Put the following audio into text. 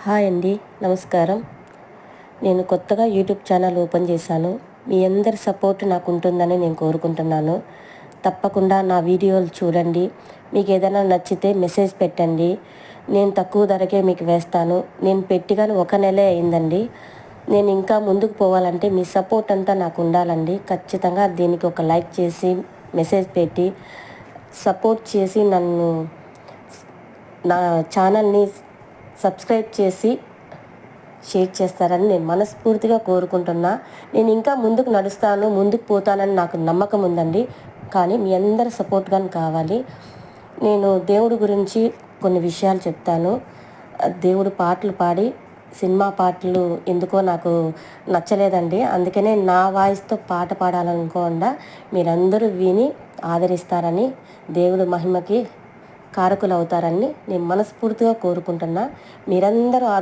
Hi అండి, నమస్కారం. నేను కొత్తగా యూట్యూబ్ ఛానల్ ఓపెన్ చేశాను. మీ అందరి సపోర్ట్ నాకు ఉంటుందని నేను కోరుకుంటున్నాను. తప్పకుండా నా వీడియోలు చూడండి. మీకు ఏదైనా నచ్చితే మెసేజ్ పెట్టండి. నేను తక్కువ ధరకే మీకు వేస్తాను. నేను పెట్టి కానీ 1 నెలే అయిందండి. నేను ఇంకా ముందుకు పోవాలంటే మీ సపోర్ట్ అంతా నాకు ఉండాలండి. ఖచ్చితంగా దీనికి ఒక లైక్ చేసి మెసేజ్ పెట్టి సపోర్ట్ చేసి నా ఛానల్ని సబ్స్క్రైబ్ చేసి షేర్ చేస్తారని నేను మనస్ఫూర్తిగా కోరుకుంటున్నా. నేను ఇంకా ముందుకు నడుస్తాను, ముందుకు పోతానని నాకు నమ్మకం ఉందండి. కానీ మీ అందరి సపోర్ట్ కానీ కావాలి. నేను దేవుడి గురించి కొన్ని విషయాలు చెప్తాను. దేవుడు పాటలు పాడి సినిమా పాటలు ఎందుకో నాకు నచ్చలేదండి. అందుకనే నా వాయిస్తో పాట పాడాలనుకోకుండా మీరందరూ విని ఆదరిస్తారని, దేవుడు మహిమకి కారకులు అవుతారని నేను మనస్ఫూర్తిగా కోరుకుంటున్నా. మీరందరూ